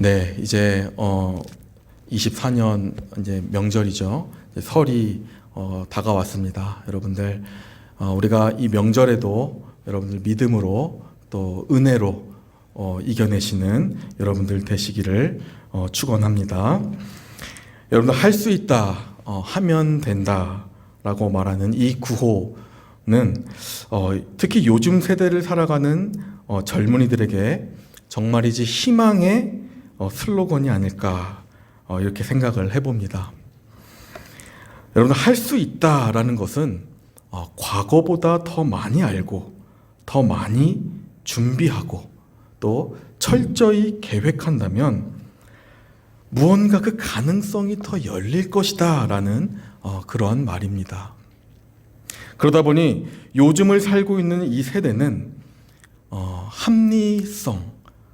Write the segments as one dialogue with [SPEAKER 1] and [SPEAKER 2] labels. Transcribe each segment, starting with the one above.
[SPEAKER 1] 네, 이제 24년 이제 명절이죠. 이제 설이 다가왔습니다. 여러분들, 우리가 이 명절에도 여러분들 믿음으로 또 은혜로 이겨내시는 여러분들 되시기를 축원합니다. 여러분들 할 수 있다, 하면 된다라고 말하는 이 구호는 특히 요즘 세대를 살아가는 젊은이들에게 정말이지 희망의 슬로건이 아닐까 이렇게 생각을 해봅니다. 여러분, 할 수 있다라는 것은 과거보다 더 많이 알고 더 많이 준비하고 또 철저히 계획한다면 무언가 그 가능성이 더 열릴 것이다 라는 그러한 말입니다. 그러다 보니 요즘을 살고 있는 이 세대는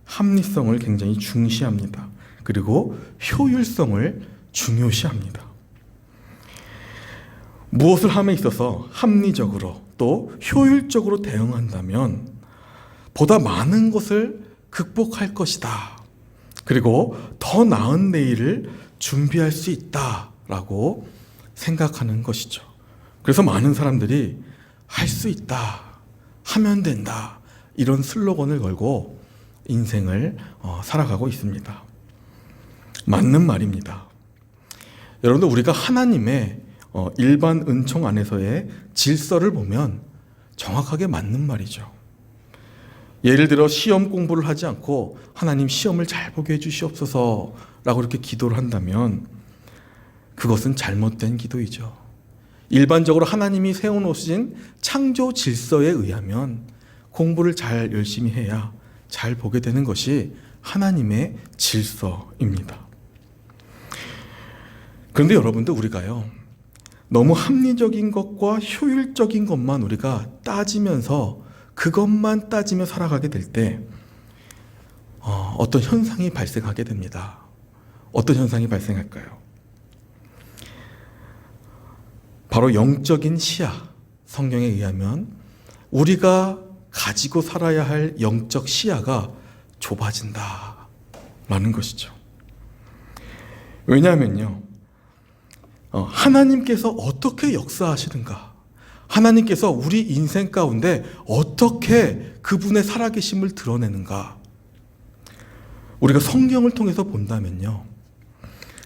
[SPEAKER 1] 합리성을 굉장히 중시합니다. 그리고 효율성을 중요시합니다. 무엇을 함에 있어서 합리적으로 또 효율적으로 대응한다면 보다 많은 것을 극복할 것이다. 그리고 더 나은 내일을 준비할 수 있다라고 생각하는 것이죠. 그래서 많은 사람들이 할 수 있다, 하면 된다 이런 슬로건을 걸고 인생을 살아가고 있습니다. 맞는 말입니다. 여러분들, 우리가 하나님의 일반 은총 안에서의 질서를 보면 정확하게 맞는 말이죠. 예를 들어 시험 공부를 하지 않고 하나님 시험을 잘 보게 해주시옵소서 라고 이렇게 기도를 한다면 그것은 잘못된 기도이죠. 일반적으로 하나님이 세워놓으신 창조 질서에 의하면 공부를 잘 열심히 해야 잘 보게 되는 것이 하나님의 질서입니다. 그런데 여러분들, 우리가요 너무 합리적인 것과 효율적인 것만 우리가 따지면서 그것만 따지며 살아가게 될 때 어떤 현상이 발생하게 됩니다. 어떤 현상이 발생할까요? 바로 영적인 시야, 성경에 의하면 우리가 가지고 살아야 할 영적 시야가 좁아진다라는 것이죠. 왜냐하면요, 하나님께서 어떻게 역사하시는가, 하나님께서 우리 인생 가운데 어떻게 그분의 살아계심을 드러내는가, 우리가 성경을 통해서 본다면요,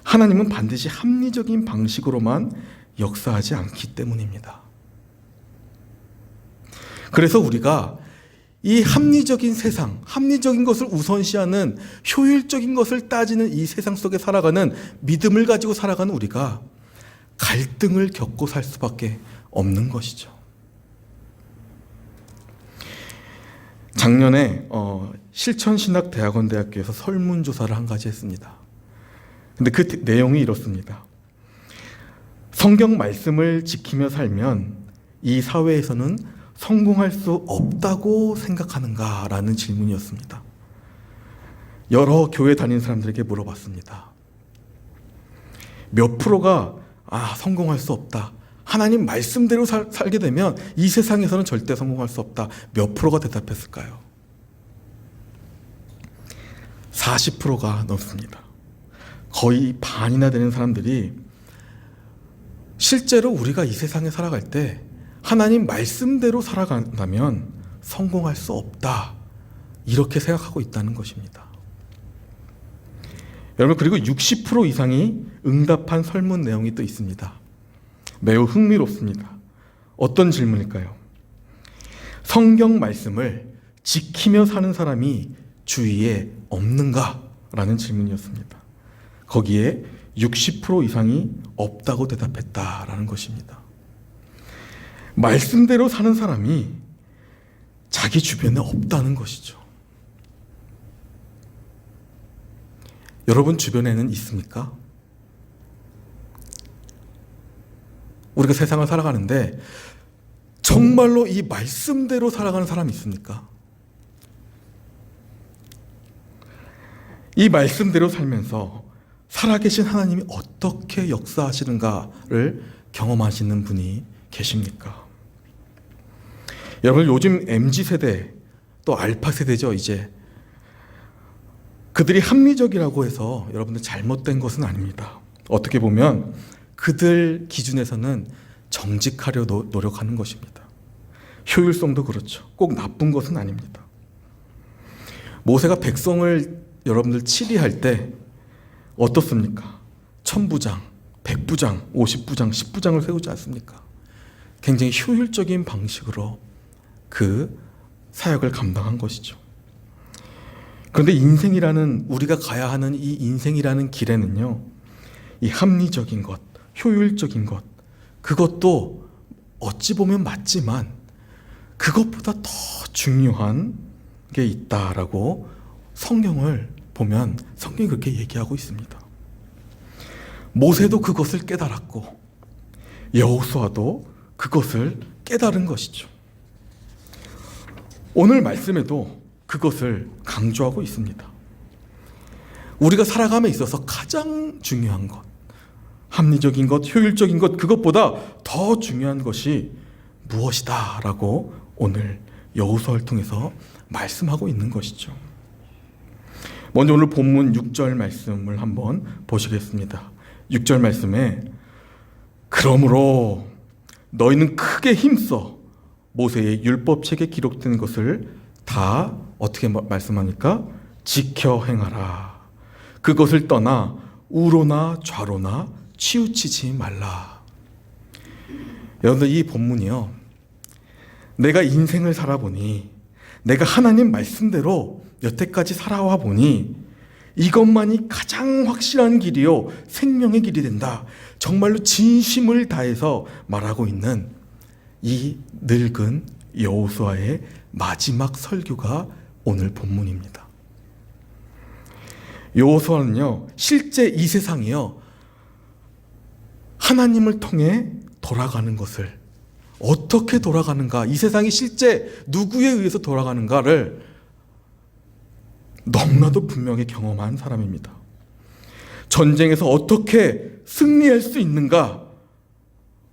[SPEAKER 1] 하나님은 반드시 합리적인 방식으로만 역사하지 않기 때문입니다. 그래서 우리가 이 합리적인 세상, 합리적인 것을 우선시하는 효율적인 것을 따지는 이 세상 속에 살아가는 믿음을 가지고 살아가는 우리가 갈등을 겪고 살 수밖에 없는 것이죠. 작년에 실천신학대학원대학교에서 설문조사를 한 가지 했습니다. 근데 그 내용이 이렇습니다. 성경 말씀을 지키며 살면 이 사회에서는 성공할 수 없다고 생각하는가? 라는 질문이었습니다. 여러 교회 다니는 사람들에게 물어봤습니다. 몇 프로가 성공할 수 없다, 하나님 말씀대로 살게 되면 이 세상에서는 절대 성공할 수 없다, 몇 프로가 대답했을까요? 40%가 넘습니다. 거의 반이나 되는 사람들이 실제로 우리가 이 세상에 살아갈 때 하나님 말씀대로 살아간다면 성공할 수 없다, 이렇게 생각하고 있다는 것입니다. 여러분, 그리고 60% 이상이 응답한 설문 내용이 또 있습니다. 매우 흥미롭습니다. 어떤 질문일까요? 성경 말씀을 지키며 사는 사람이 주위에 없는가? 라는 질문이었습니다. 거기에 60% 이상이 없다고 대답했다라는 것입니다. 말씀대로 사는 사람이 자기 주변에 없다는 것이죠. 여러분 주변에는 있습니까? 우리가 세상을 살아가는데 정말로 이 말씀대로 살아가는 사람이 있습니까? 이 말씀대로 살면서 살아계신 하나님이 어떻게 역사하시는가를 경험하시는 분이 계십니까? 여러분, 요즘 MZ세대 또 알파세대죠. 이제 그들이 합리적이라고 해서 여러분들 잘못된 것은 아닙니다. 어떻게 보면 그들 기준에서는 정직하려 노력하는 것입니다. 효율성도 그렇죠. 꼭 나쁜 것은 아닙니다. 모세가 백성을 여러분들 치리할 때 어떻습니까? 1000부장, 100부장, 50부장, 10부장을 세우지 않습니까? 굉장히 효율적인 방식으로 그 사역을 감당한 것이죠. 그런데 인생이라는, 우리가 가야 하는 이 인생이라는 길에는요, 이 합리적인 것, 효율적인 것, 그것도 어찌 보면 맞지만 그것보다 더 중요한 게 있다라고 성경을 보면 성경이 그렇게 얘기하고 있습니다. 모세도 그것을 깨달았고 여호수아도 그것을 깨달은 것이죠. 오늘 말씀에도 그것을 강조하고 있습니다. 우리가 살아감에 있어서 가장 중요한 것, 합리적인 것, 효율적인 것, 그것보다 더 중요한 것이 무엇이다 라고 오늘 여호수아를 통해서 말씀하고 있는 것이죠. 먼저 오늘 본문 6절 말씀을 한번 보시겠습니다. 6절 말씀에 그러므로 너희는 크게 힘써 모세의 율법책에 기록된 것을 다 어떻게 말씀하니까 지켜 행하라. 그것을 떠나 우로나 좌로나 치우치지 말라. 여러분들 이 본문이요, 내가 인생을 살아보니, 내가 하나님 말씀대로 여태까지 살아와 보니 이것만이 가장 확실한 길이요 생명의 길이 된다, 정말로 진심을 다해서 말하고 있는 이 늙은 여호수아의 마지막 설교가 오늘 본문입니다. 여호수아는요, 실제 이 세상이요, 하나님을 통해 돌아가는 것을, 어떻게 돌아가는가, 이 세상이 실제 누구에 의해서 돌아가는가를 너무나도 분명히 경험한 사람입니다. 전쟁에서 어떻게 승리할 수 있는가,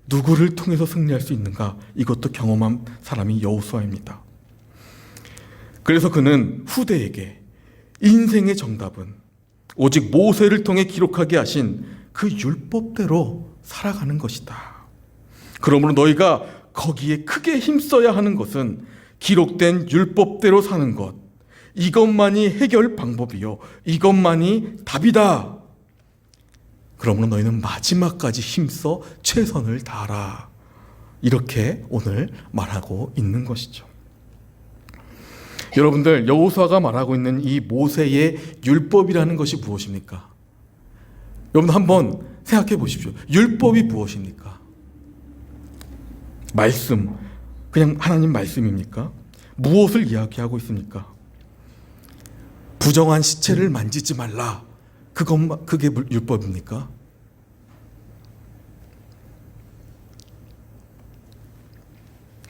[SPEAKER 1] 누구를 통해서 승리할 수 있는가, 이것도 경험한 사람이 여호수아입니다. 그래서 그는 후대에게 인생의 정답은 오직 모세를 통해 기록하게 하신 그 율법대로 살아가는 것이다. 그러므로 너희가 거기에 크게 힘써야 하는 것은 기록된 율법대로 사는 것, 이것만이 해결 방법이요, 이것만이 답이다. 그러므로 너희는 마지막까지 힘써 최선을 다하라. 이렇게 오늘 말하고 있는 것이죠. 여러분들, 여호수아가 말하고 있는 이 모세의 율법이라는 것이 무엇입니까? 여러분 한번 생각해 보십시오. 율법이 무엇입니까? 말씀, 그냥 하나님 말씀입니까? 무엇을 이야기하고 있습니까? 부정한 시체를 만지지 말라, 그게 율법입니까?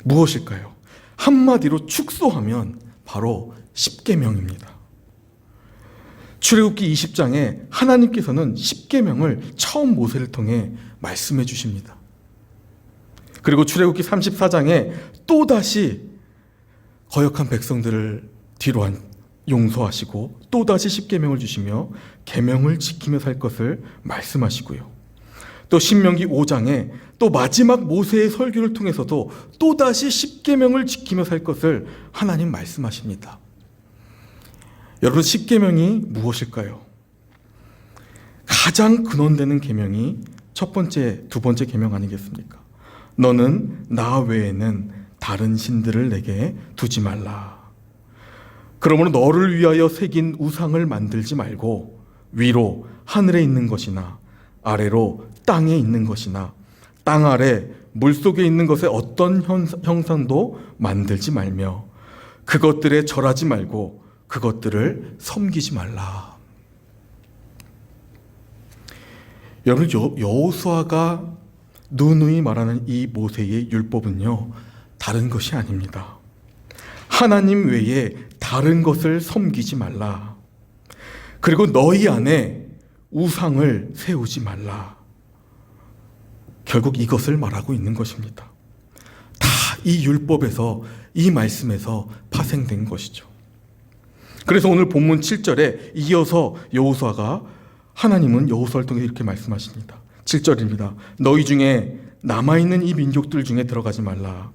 [SPEAKER 1] 무엇일까요? 한마디로 축소하면 바로 십계명입니다. 출애굽기 20장에 하나님께서는 십계명을 처음 모세를 통해 말씀해 주십니다. 그리고 출애굽기 34장에 또다시 거역한 백성들을 뒤로 용서하시고 또다시 십계명을 주시며 계명을 지키며 살 것을 말씀하시고요. 또 신명기 5장에 또 마지막 모세의 설교를 통해서도 또다시 십계명을 지키며 살 것을 하나님 말씀하십니다. 여러분, 십계명이 무엇일까요? 가장 근원되는 계명이 첫 번째, 두 번째 계명 아니겠습니까? 너는 나 외에는 다른 신들을 내게 두지 말라. 그러므로 너를 위하여 새긴 우상을 만들지 말고 위로 하늘에 있는 것이나 아래로 땅에 있는 것이나 땅 아래 물속에 있는 것에 어떤 형상도 만들지 말며 그것들에 절하지 말고 그것들을 섬기지 말라. 여러분, 여호수아가 누누이 말하는 이 모세의 율법은요, 다른 것이 아닙니다. 하나님 외에 다른 것을 섬기지 말라. 그리고 너희 안에 우상을 세우지 말라. 결국 이것을 말하고 있는 것입니다. 다 이 율법에서, 이 말씀에서 파생된 것이죠. 그래서 오늘 본문 7절에 이어서 여호수아가 하나님은 여호수아를 통해 이렇게 말씀하십니다. 7절입니다. 너희 중에 남아있는 이 민족들 중에 들어가지 말라.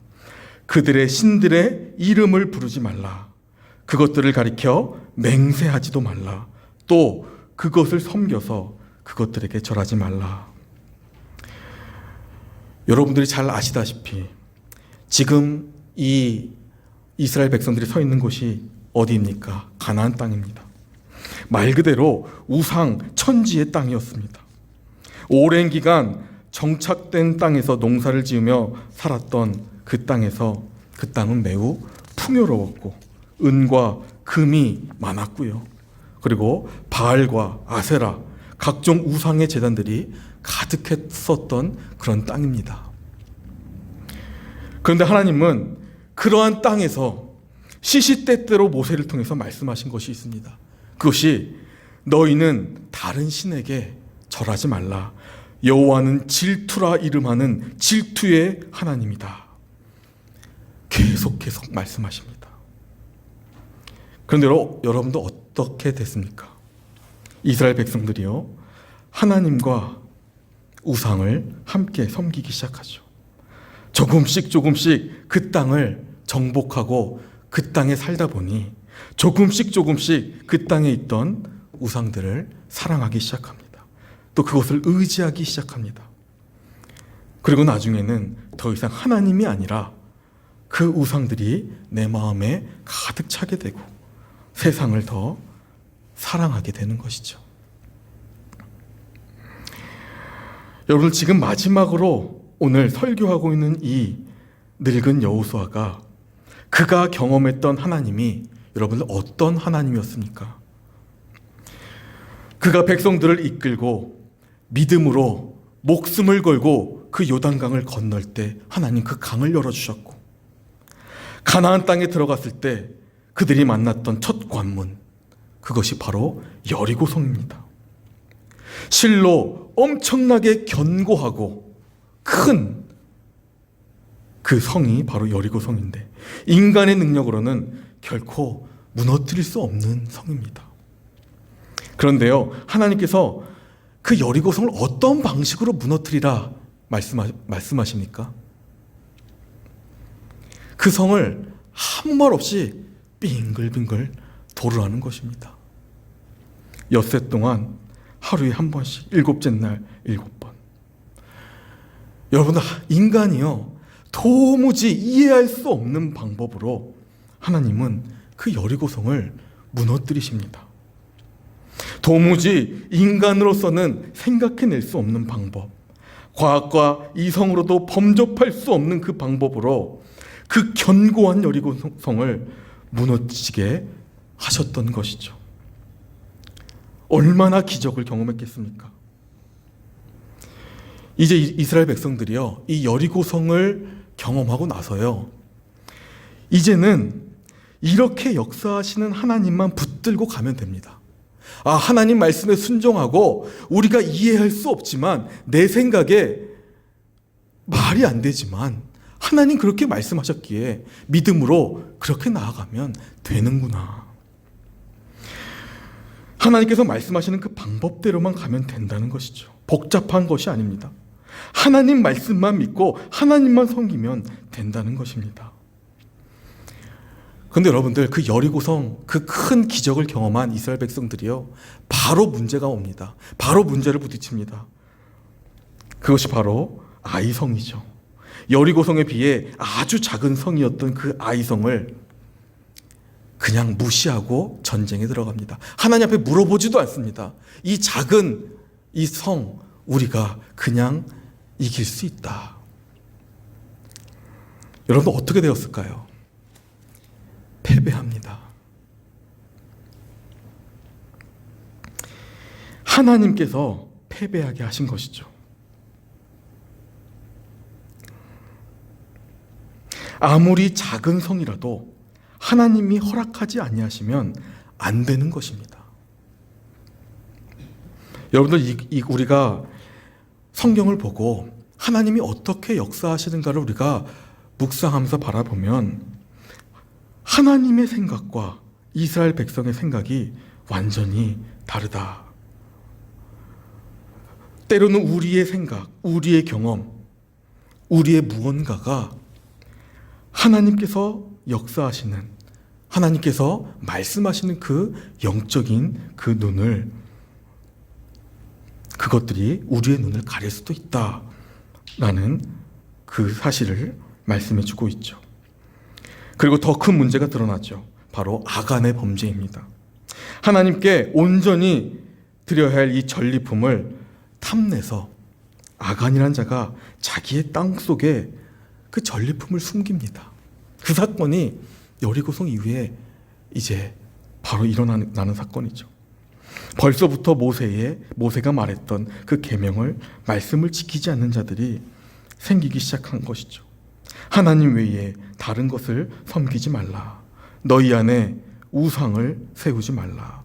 [SPEAKER 1] 그들의 신들의 이름을 부르지 말라. 그것들을 가리켜 맹세하지도 말라. 또 그것을 섬겨서 그것들에게 절하지 말라. 여러분들이 잘 아시다시피 지금 이 이스라엘 백성들이 서 있는 곳이 어디입니까? 가나안 땅입니다. 말 그대로 우상 천지의 땅이었습니다. 오랜 기간 정착된 땅에서 농사를 지으며 살았던 그 땅은 매우 풍요로웠고 은과 금이 많았고요. 그리고 바알과 아세라 각종 우상의 제단들이 가득했었던 그런 땅입니다. 그런데 하나님은 그러한 땅에서 시시때때로 모세를 통해서 말씀하신 것이 있습니다. 그것이 너희는 다른 신에게 절하지 말라. 여호와는 질투라 이름하는 질투의 하나님이다. 계속 말씀하십니다. 그런데 여러분도 어떻게 됐습니까? 이스라엘 백성들이요, 하나님과 우상을 함께 섬기기 시작하죠. 조금씩 그 땅을 정복하고 그 땅에 살다 보니 조금씩 그 땅에 있던 우상들을 사랑하기 시작합니다. 또 그것을 의지하기 시작합니다. 그리고 나중에는 더 이상 하나님이 아니라 그 우상들이 내 마음에 가득 차게 되고 세상을 더 사랑하게 되는 것이죠. 여러분, 지금 마지막으로 오늘 설교하고 있는 이 늙은 여호수아가 그가 경험했던 하나님이 여러분들 어떤 하나님이었습니까? 그가 백성들을 이끌고 믿음으로 목숨을 걸고 그 요단강을 건널 때 하나님 그 강을 열어주셨고, 가나안 땅에 들어갔을 때 그들이 만났던 첫 관문, 그것이 바로 여리고성입니다. 실로 엄청나게 견고하고 큰 그 성이 바로 여리고성인데 인간의 능력으로는 결코 무너뜨릴 수 없는 성입니다. 그런데요, 하나님께서 그 여리고성을 어떤 방식으로 무너뜨리라 말씀하십니까? 그 성을 아무 말 없이 빙글빙글 돌으라는 것입니다. 엿새 동안 하루에 한 번씩, 일곱째 날 7번. 여러분들, 인간이요 도무지 이해할 수 없는 방법으로 하나님은 그 여리고성을 무너뜨리십니다. 도무지 인간으로서는 생각해낼 수 없는 방법, 과학과 이성으로도 범접할 수 없는 그 방법으로 그 견고한 여리고성을 무너지게 하셨던 것이죠. 얼마나 기적을 경험했겠습니까? 이제 이스라엘 백성들이요, 이 여리고성을 경험하고 나서요, 이제는 이렇게 역사하시는 하나님만 붙들고 가면 됩니다. 아, 하나님 말씀에 순종하고 우리가 이해할 수 없지만, 내 생각에 말이 안 되지만 하나님 그렇게 말씀하셨기에 믿음으로 그렇게 나아가면 되는구나. 하나님께서 말씀하시는 그 방법대로만 가면 된다는 것이죠. 복잡한 것이 아닙니다. 하나님 말씀만 믿고 하나님만 섬기면 된다는 것입니다. 그런데 여러분들, 그 여리고성, 그 큰 기적을 경험한 이스라엘 백성들이요, 바로 문제가 옵니다. 바로 문제를 부딪힙니다. 그것이 바로 아이성이죠. 여리고성에 비해 아주 작은 성이었던 그 아이성을 그냥 무시하고 전쟁에 들어갑니다. 하나님 앞에 물어보지도 않습니다. 이 작은 이 성, 우리가 그냥 이길 수 있다. 여러분, 어떻게 되었을까요? 패배합니다. 하나님께서 패배하게 하신 것이죠. 아무리 작은 성이라도 하나님이 허락하지 아니하시면 안 되는 것입니다. 여러분들, 우리가 성경을 보고 하나님이 어떻게 역사하시는가를 우리가 묵상하면서 바라보면 하나님의 생각과 이스라엘 백성의 생각이 완전히 다르다. 때로는 우리의 생각, 우리의 경험, 우리의 무언가가 하나님께서 역사하시는, 하나님께서 말씀하시는 그 영적인 그 눈을, 그것들이 우리의 눈을 가릴 수도 있다라는 그 사실을 말씀해 주고 있죠. 그리고 더 큰 문제가 드러나죠. 바로 아간의 범죄입니다. 하나님께 온전히 드려야 할 이 전리품을 탐내서 아간이란 자가 자기의 땅 속에 그 전리품을 숨깁니다. 그 사건이 여리고성 이후에 이제 바로 일어나는 사건이죠. 벌써부터 모세가 말했던 그 계명을, 말씀을 지키지 않는 자들이 생기기 시작한 것이죠. 하나님 외에 다른 것을 섬기지 말라. 너희 안에 우상을 세우지 말라.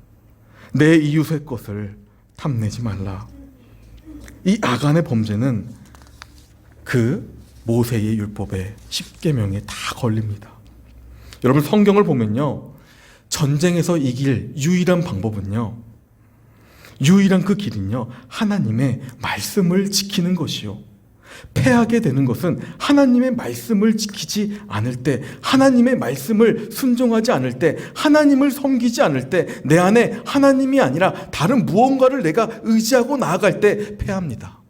[SPEAKER 1] 내 이웃의 것을 탐내지 말라. 이 아간의 범죄는 그 모세의 율법에 10계명에 다 걸립니다. 여러분, 성경을 보면요, 전쟁에서 이길 유일한 방법은요, 유일한 그 길은요, 하나님의 말씀을 지키는 것이요. 패하게 되는 것은 하나님의 말씀을 지키지 않을 때, 하나님의 말씀을 순종하지 않을 때, 하나님을 섬기지 않을 때, 내 안에 하나님이 아니라 다른 무언가를 내가 의지하고 나아갈 때 패합니다.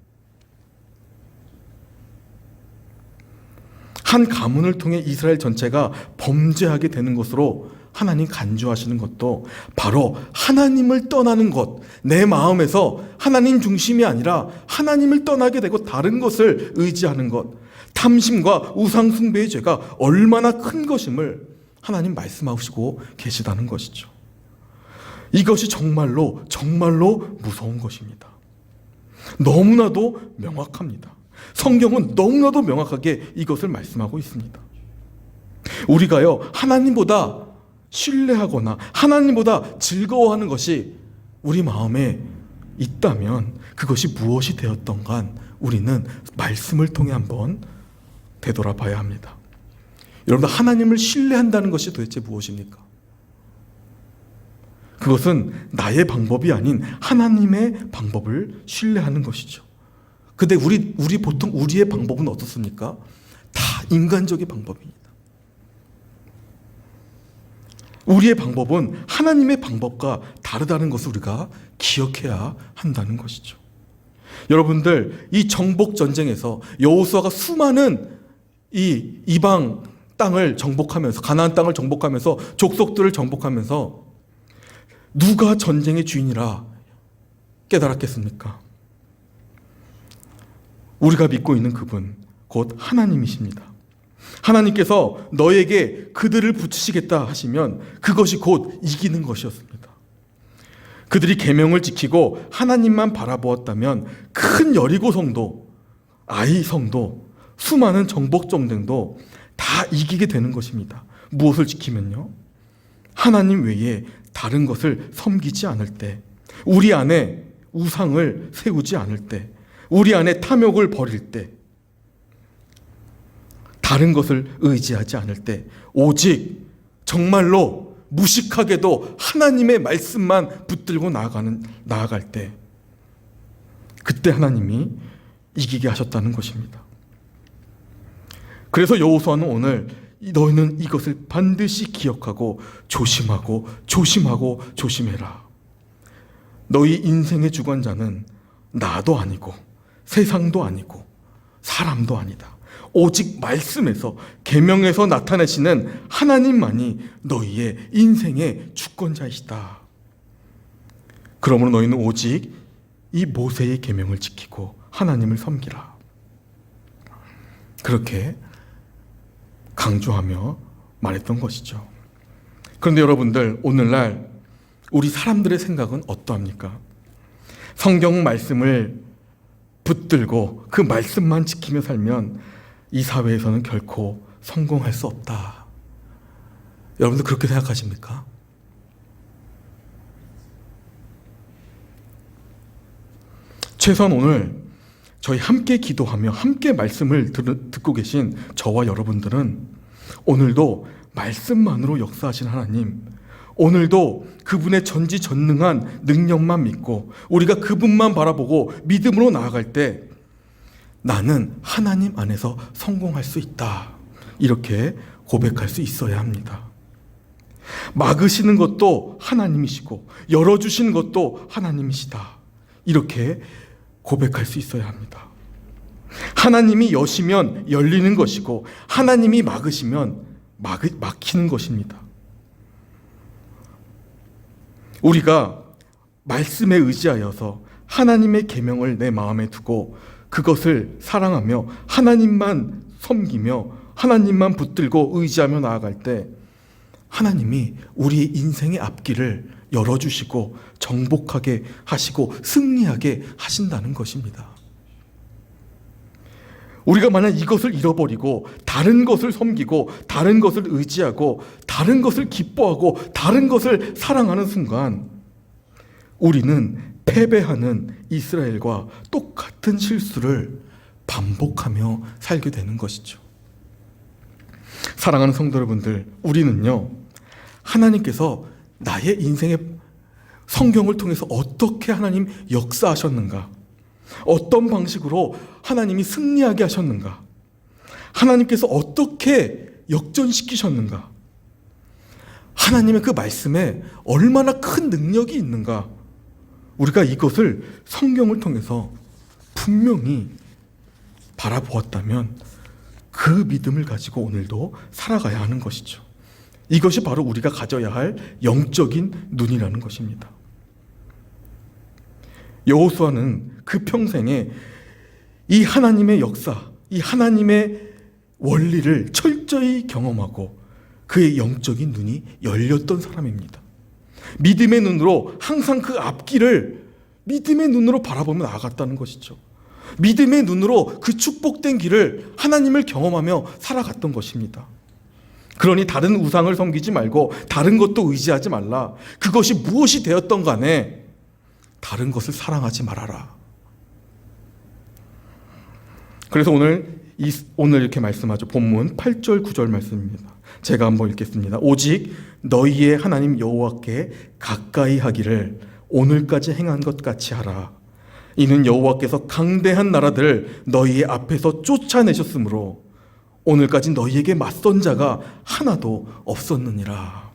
[SPEAKER 1] 한 가문을 통해 이스라엘 전체가 범죄하게 되는 것으로 하나님 간주하시는 것도 바로 하나님을 떠나는 것, 내 마음에서 하나님 중심이 아니라 하나님을 떠나게 되고 다른 것을 의지하는 것, 탐심과 우상 숭배의 죄가 얼마나 큰 것임을 하나님 말씀하시고 계시다는 것이죠. 이것이 정말로 무서운 것입니다. 너무나도 명확합니다. 성경은 너무나도 명확하게 이것을 말씀하고 있습니다. 우리가요, 하나님보다 신뢰하거나 하나님보다 즐거워하는 것이 우리 마음에 있다면 그것이 무엇이 되었던 간 우리는 말씀을 통해 한번 되돌아봐야 합니다. 여러분, 하나님을 신뢰한다는 것이 도대체 무엇입니까? 그것은 나의 방법이 아닌 하나님의 방법을 신뢰하는 것이죠. 근데 우리 보통 우리의 방법은 어떻습니까? 다 인간적인 방법입니다. 우리의 방법은 하나님의 방법과 다르다는 것을 우리가 기억해야 한다는 것이죠. 여러분들, 이 정복 전쟁에서 여호수아가 수많은 이 이방 땅을 정복하면서, 가나안 땅을 정복하면서, 족속들을 정복하면서 누가 전쟁의 주인이라 깨달았겠습니까? 우리가 믿고 있는 그분, 곧 하나님이십니다. 하나님께서 너에게 그들을 붙이시겠다 하시면 그것이 곧 이기는 것이었습니다. 그들이 계명을 지키고 하나님만 바라보았다면 큰 여리고 성도, 아이 성도, 수많은 정복 전쟁도 다 이기게 되는 것입니다. 무엇을 지키면요? 하나님 외에 다른 것을 섬기지 않을 때, 우리 안에 우상을 세우지 않을 때, 우리 안에 탐욕을 버릴 때, 다른 것을 의지하지 않을 때, 오직 정말로 무식하게도 하나님의 말씀만 붙들고 나아갈 때, 그때 하나님이 이기게 하셨다는 것입니다. 그래서 여호수아는 오늘 너희는 이것을 반드시 기억하고 조심해라. 너희 인생의 주관자는 나도 아니고 세상도 아니고 사람도 아니다. 오직 말씀에서, 계명에서 나타내시는 하나님만이 너희의 인생의 주권자이시다. 그러므로 너희는 오직 이 모세의 계명을 지키고 하나님을 섬기라. 그렇게 강조하며 말했던 것이죠. 그런데 여러분들, 오늘날 우리 사람들의 생각은 어떠합니까? 성경 말씀을 붙들고 그 말씀만 지키며 살면 이 사회에서는 결코 성공할 수 없다. 여러분들 그렇게 생각하십니까? 최소한 오늘 저희 함께 기도하며 함께 말씀을 듣고 계신 저와 여러분들은 오늘도 말씀만으로 역사하신 하나님, 오늘도 그분의 전지전능한 능력만 믿고 우리가 그분만 바라보고 믿음으로 나아갈 때 나는 하나님 안에서 성공할 수 있다. 이렇게 고백할 수 있어야 합니다. 막으시는 것도 하나님이시고 열어주시는 것도 하나님이시다. 이렇게 고백할 수 있어야 합니다. 하나님이 여시면 열리는 것이고 하나님이 막으시면 막히는 것입니다. 우리가 말씀에 의지하여서 하나님의 계명을 내 마음에 두고 그것을 사랑하며 하나님만 섬기며 하나님만 붙들고 의지하며 나아갈 때 하나님이 우리 인생의 앞길을 열어주시고 정복하게 하시고 승리하게 하신다는 것입니다. 우리가 만약 이것을 잃어버리고 다른 것을 섬기고 다른 것을 의지하고 다른 것을 기뻐하고 다른 것을 사랑하는 순간 우리는 패배하는 이스라엘과 똑같은 실수를 반복하며 살게 되는 것이죠. 사랑하는 성도 여러분들, 우리는요, 하나님께서 나의 인생의 성경을 통해서 어떻게 하나님 역사하셨는가, 어떤 방식으로 하나님이 승리하게 하셨는가, 하나님께서 어떻게 역전시키셨는가, 하나님의 그 말씀에 얼마나 큰 능력이 있는가, 우리가 이것을 성경을 통해서 분명히 바라보았다면 그 믿음을 가지고 오늘도 살아가야 하는 것이죠. 이것이 바로 우리가 가져야 할 영적인 눈이라는 것입니다. 여호수아는 그 평생에 이 하나님의 역사, 이 하나님의 원리를 철저히 경험하고 그의 영적인 눈이 열렸던 사람입니다. 믿음의 눈으로 항상 그 앞길을 믿음의 눈으로 바라보며 나아갔다는 것이죠. 믿음의 눈으로 그 축복된 길을 하나님을 경험하며 살아갔던 것입니다. 그러니 다른 우상을 섬기지 말고 다른 것도 의지하지 말라. 그것이 무엇이 되었던 간에 다른 것을 사랑하지 말아라. 그래서 오늘 이렇게 말씀하죠. 본문 8절 9절 말씀입니다. 제가 한번 읽겠습니다. 오직 너희의 하나님 여호와께 가까이 하기를 오늘까지 행한 것 같이 하라. 이는 여호와께서 강대한 나라들을 너희의 앞에서 쫓아내셨으므로 오늘까지 너희에게 맞선 자가 하나도 없었느니라.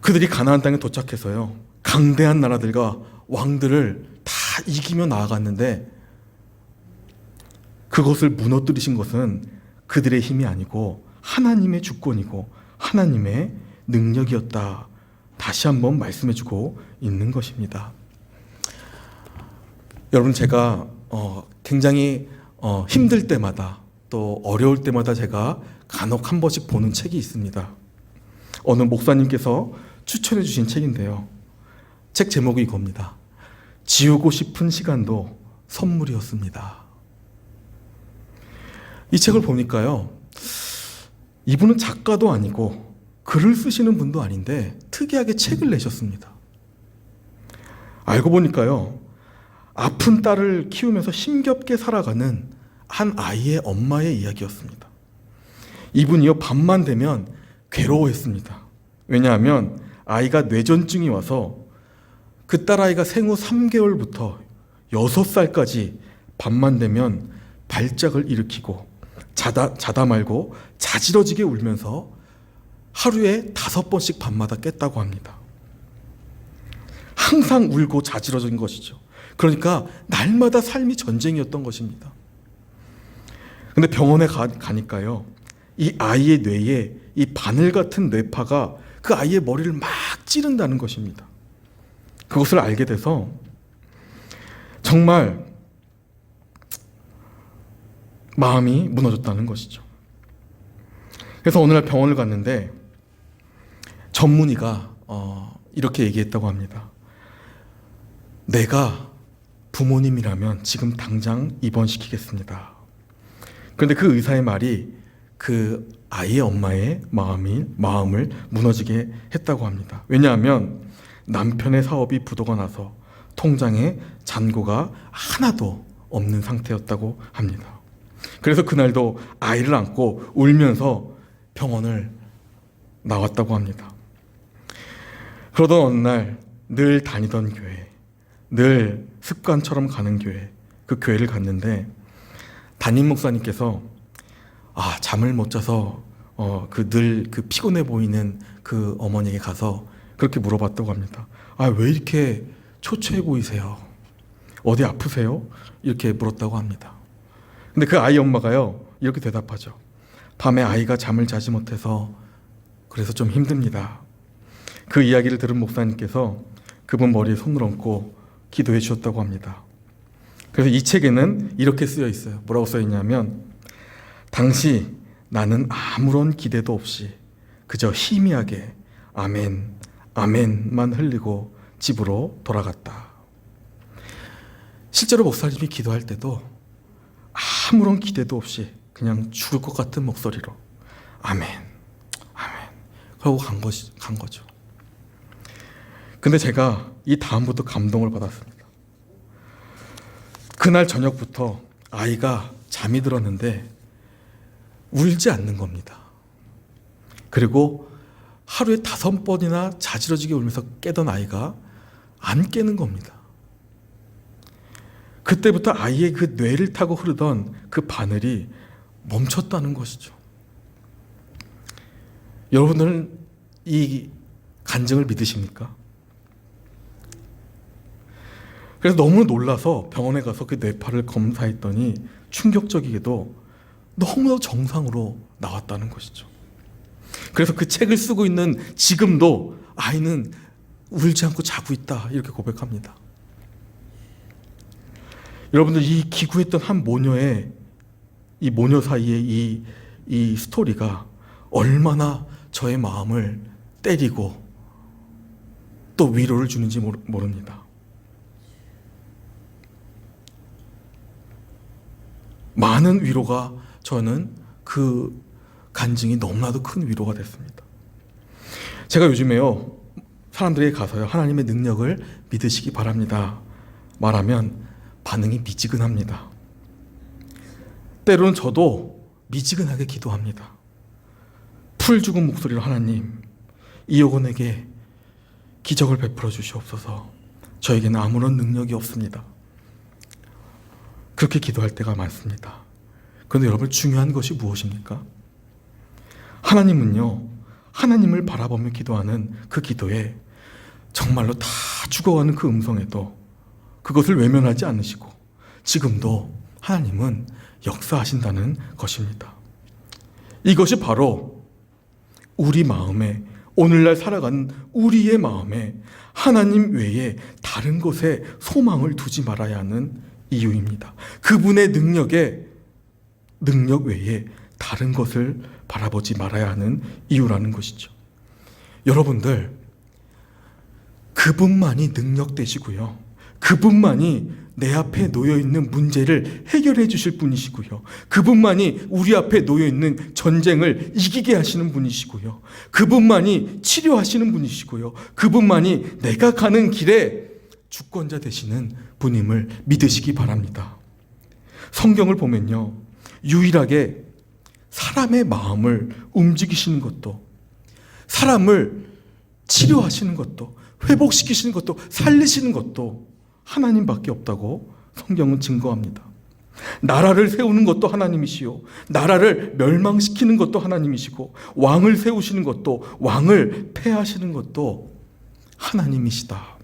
[SPEAKER 1] 그들이 가나안 땅에 도착해서요, 강대한 나라들과 왕들을 다 이기며 나아갔는데 그것을 무너뜨리신 것은 그들의 힘이 아니고 하나님의 주권이고 하나님의 능력이었다. 다시 한번 말씀해주고 있는 것입니다. 여러분, 제가 굉장히 힘들 때마다 또 어려울 때마다 제가 간혹 한 번씩 보는 책이 있습니다. 어느 목사님께서 추천해 주신 책인데요. 책 제목이 이겁니다. 지우고 싶은 시간도 선물이었습니다. 이 책을 보니까요, 이분은 작가도 아니고 글을 쓰시는 분도 아닌데 특이하게 책을 내셨습니다. 알고 보니까요, 아픈 딸을 키우면서 힘겹게 살아가는 한 아이의 엄마의 이야기였습니다. 이분이요, 밤만 되면 괴로워했습니다. 왜냐하면 아이가 뇌전증이 와서 그 딸아이가 생후 3개월부터 6살까지 밤만 되면 발작을 일으키고 자다 말고 자지러지게 울면서 하루에 5번씩 밤마다 깼다고 합니다. 항상 울고 자지러진 것이죠. 그러니까 날마다 삶이 전쟁이었던 것입니다. 근데 병원에 가니까요, 이 아이의 뇌에 이 바늘 같은 뇌파가 그 아이의 머리를 막 찌른다는 것입니다. 그것을 알게 돼서 정말 마음이 무너졌다는 것이죠. 그래서 어느 날 병원을 갔는데 전문의가 이렇게 얘기했다고 합니다. 내가 부모님이라면 지금 당장 입원시키겠습니다. 그런데 그 의사의 말이 그 아이의 엄마의 마음을 무너지게 했다고 합니다. 왜냐하면 남편의 사업이 부도가 나서 통장에 잔고가 하나도 없는 상태였다고 합니다. 그래서 그날도 아이를 안고 울면서 병원을 나왔다고 합니다. 그러던 어느 날 늘 다니던 교회, 늘 습관처럼 가는 교회, 그 교회를 갔는데 담임 목사님께서 잠을 못 자서 늘 피곤해 보이는 그 어머니에게 가서 그렇게 물어봤다고 합니다. 왜 이렇게 초췌해 보이세요? 어디 아프세요? 이렇게 물었다고 합니다. 근데 그 아이 엄마가요, 이렇게 대답하죠. 밤에 아이가 잠을 자지 못해서 그래서 좀 힘듭니다. 그 이야기를 들은 목사님께서 그분 머리에 손을 얹고 기도해 주셨다고 합니다. 그래서 이 책에는 이렇게 쓰여 있어요. 뭐라고 써 있냐면, 당시 나는 아무런 기대도 없이 그저 희미하게 아멘, 아멘만 흘리고 집으로 돌아갔다. 실제로 목사님이 기도할 때도 아무런 기대도 없이 그냥 죽을 것 같은 목소리로 아멘, 아멘 그러고 간 거죠. 근데 제가 이 다음부터 감동을 받았습니다. 그날 저녁부터 아이가 잠이 들었는데 울지 않는 겁니다. 그리고 하루에 5번이나 자지러지게 울면서 깨던 아이가 안 깨는 겁니다. 그때부터 아이의 그 뇌를 타고 흐르던 그 바늘이 멈췄다는 것이죠. 여러분들은 이 간증을 믿으십니까? 그래서 너무 놀라서 병원에 가서 그 뇌파를 검사했더니 충격적이게도 너무나 정상으로 나왔다는 것이죠. 그래서 그 책을 쓰고 있는 지금도 아이는 울지 않고 자고 있다, 이렇게 고백합니다. 여러분들, 이 기구했던 한 모녀의 이 모녀 사이의 이 스토리가 얼마나 저의 마음을 때리고 또 위로를 주는지 모릅니다. 많은 위로가, 저는 그 간증이 너무나도 큰 위로가 됐습니다. 제가 요즘에요, 사람들에게 가서요, 하나님의 능력을 믿으시기 바랍니다 말하면 반응이 미지근합니다. 때로는 저도 미지근하게 기도합니다. 풀 죽은 목소리로, 하나님, 이 영혼에게 기적을 베풀어 주시옵소서. 저에게는 아무런 능력이 없습니다. 그렇게 기도할 때가 많습니다. 그런데 여러분, 중요한 것이 무엇입니까? 하나님은요, 하나님을 바라보며 기도하는 그 기도에 정말로 다 죽어가는 그 음성에도 그것을 외면하지 않으시고 지금도 하나님은 역사하신다는 것입니다. 이것이 바로 우리 마음에, 오늘날 살아가는 우리의 마음에 하나님 외에 다른 것에 소망을 두지 말아야 하는 이유입니다. 그분의 능력 외에 다른 것을 바라보지 말아야 하는 이유라는 것이죠. 여러분들, 그분만이 능력 되시고요, 그분만이 내 앞에 놓여있는 문제를 해결해 주실 분이시고요, 그분만이 우리 앞에 놓여있는 전쟁을 이기게 하시는 분이시고요, 그분만이 치료하시는 분이시고요, 그분만이 내가 가는 길에 주권자 되시는 분임을 믿으시기 바랍니다. 성경을 보면요, 유일하게 사람의 마음을 움직이시는 것도, 사람을 치료하시는 것도, 회복시키시는 것도, 살리시는 것도 하나님밖에 없다고 성경은 증거합니다. 나라를 세우는 것도 하나님이시요, 나라를 멸망시키는 것도 하나님이시고, 왕을 세우시는 것도, 왕을 폐하시는 것도 하나님이시다.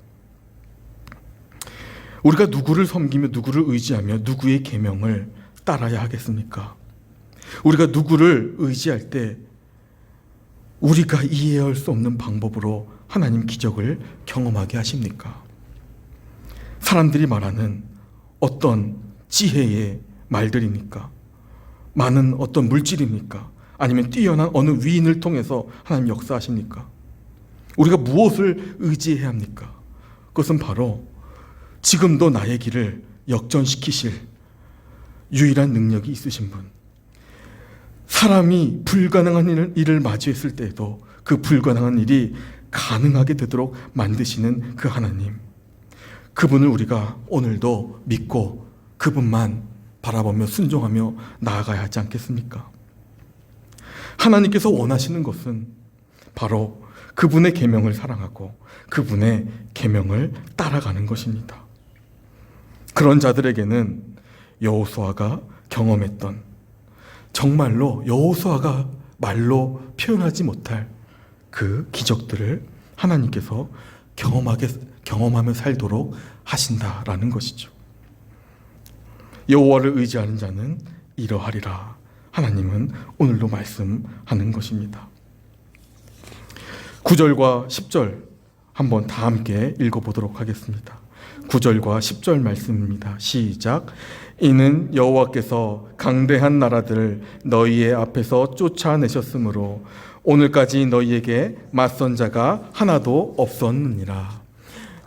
[SPEAKER 1] 우리가 누구를 섬기며 누구를 의지하며 누구의 계명을 따라야 하겠습니까? 우리가 누구를 의지할 때 우리가 이해할 수 없는 방법으로 하나님 기적을 경험하게 하십니까? 사람들이 말하는 어떤 지혜의 말들입니까? 많은 어떤 물질입니까? 아니면 뛰어난 어느 위인을 통해서 하나님 역사하십니까? 우리가 무엇을 의지해야 합니까? 그것은 바로 지금도 나의 길을 역전시키실 유일한 능력이 있으신 분, 사람이 불가능한 일을 마주했을 때에도 그 불가능한 일이 가능하게 되도록 만드시는 그 하나님, 그분을 우리가 오늘도 믿고 그분만 바라보며 순종하며 나아가야 하지 않겠습니까? 하나님께서 원하시는 것은 바로 그분의 계명을 사랑하고 그분의 계명을 따라가는 것입니다. 그런 자들에게는 여호수아가 경험했던, 정말로 여호수아가 말로 표현하지 못할 그 기적들을 하나님께서 경험하며 살도록 하신다라는 것이죠. 여호와를 의지하는 자는 이러하리라. 하나님은 오늘도 말씀하는 것입니다. 9절과 10절 한번 다 함께 읽어보도록 하겠습니다. 9절과 10절 말씀입니다. 시작. 이는 여호와께서 강대한 나라들을 너희의 앞에서 쫓아내셨으므로 오늘까지 너희에게 맞선 자가 하나도 없었느니라.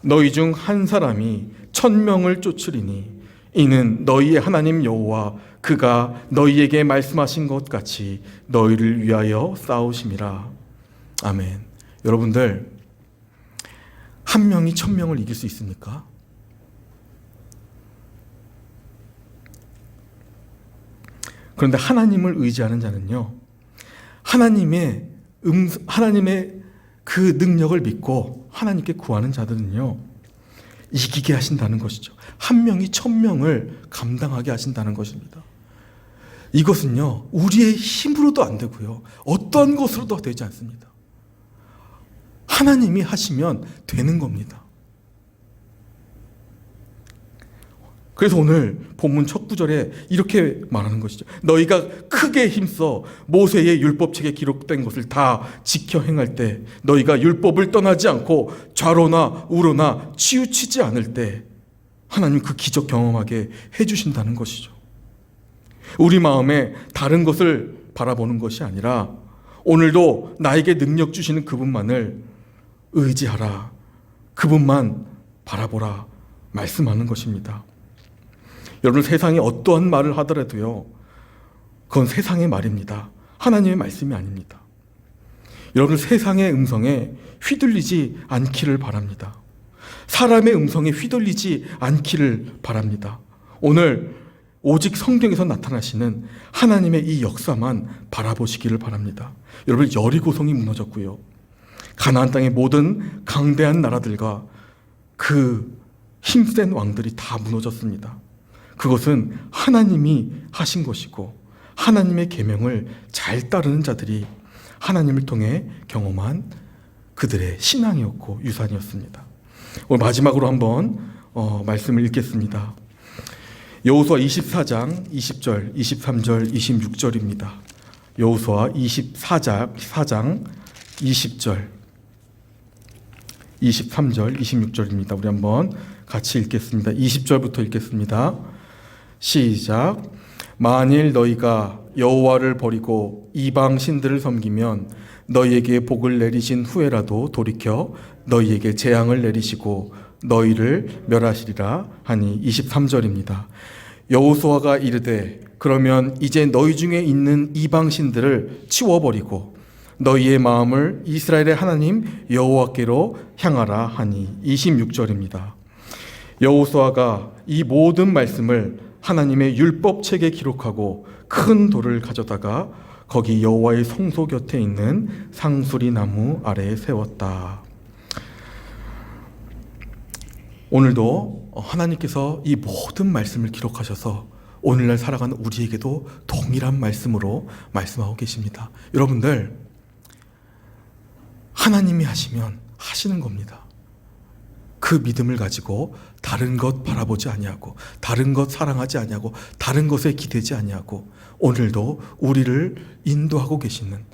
[SPEAKER 1] 너희 중 한 사람이 1000명을 쫓으리니 이는 너희의 하나님 여호와 그가 너희에게 말씀하신 것 같이 너희를 위하여 싸우심이라. 아멘. 여러분들, 한 명이 1000명을 이길 수 있습니까? 그런데 하나님을 의지하는 자는요, 하나님의 그 능력을 믿고 하나님께 구하는 자들은요, 이기게 하신다는 것이죠. 한 명이 1000명을 감당하게 하신다는 것입니다. 이것은요, 우리의 힘으로도 안 되고요, 어떠한 것으로도 되지 않습니다. 하나님이 하시면 되는 겁니다. 그래서 오늘 본문 첫 구절에 이렇게 말하는 것이죠. 너희가 크게 힘써 모세의 율법책에 기록된 것을 다 지켜 행할 때, 너희가 율법을 떠나지 않고 좌로나 우로나 치우치지 않을 때 하나님 그 기적 경험하게 해주신다는 것이죠. 우리 마음에 다른 것을 바라보는 것이 아니라 오늘도 나에게 능력 주시는 그분만을 의지하라, 그분만 바라보라 말씀하는 것입니다. 여러분, 세상이 어떠한 말을 하더라도요, 그건 세상의 말입니다. 하나님의 말씀이 아닙니다. 여러분, 세상의 음성에 휘둘리지 않기를 바랍니다. 사람의 음성에 휘둘리지 않기를 바랍니다. 오늘 오직 성경에서 나타나시는 하나님의 이 역사만 바라보시기를 바랍니다. 여러분, 여리고성이 무너졌고요, 가나안 땅의 모든 강대한 나라들과 그 힘센 왕들이 다 무너졌습니다. 그것은 하나님이 하신 것이고 하나님의 계명을 잘 따르는 자들이 하나님을 통해 경험한 그들의 신앙이었고 유산이었습니다. 오늘 마지막으로 한번 말씀을 읽겠습니다. 여호수아 24장 20절, 23절, 26절입니다. 여호수아 24장 20절, 23절, 26절입니다. 우리 한번 같이 읽겠습니다. 20절부터 읽겠습니다. 시작. 만일 너희가 여호와를 버리고 이방 신들을 섬기면 너희에게 복을 내리신 후에라도 돌이켜 너희에게 재앙을 내리시고 너희를 멸하시리라 하니. 23절입니다. 여호수아가 이르되 그러면 이제 너희 중에 있는 이방 신들을 치워버리고 너희의 마음을 이스라엘의 하나님 여호와께로 향하라 하니. 26절입니다. 여호수아가 이 모든 말씀을 하나님의 율법책에 기록하고 큰 돌을 가져다가 거기 여호와의 성소 곁에 있는 상수리 나무 아래에 세웠다. 오늘도 하나님께서 이 모든 말씀을 기록하셔서 오늘날 살아가는 우리에게도 동일한 말씀으로 말씀하고 계십니다. 여러분들, 하나님이 하시면 하시는 겁니다. 그 믿음을 가지고 다른 것 바라보지 아니하고 다른 것 사랑하지 아니하고 다른 것에 기대지 아니하고 오늘도 우리를 인도하고 계시는,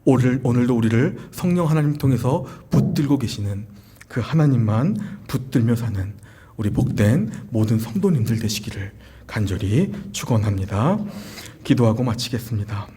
[SPEAKER 1] 오늘도 우리를 성령 하나님 통해서 붙들고 계시는 그 하나님만 붙들며 사는 우리 복된 모든 성도님들 되시기를 간절히 축원합니다. 기도하고 마치겠습니다.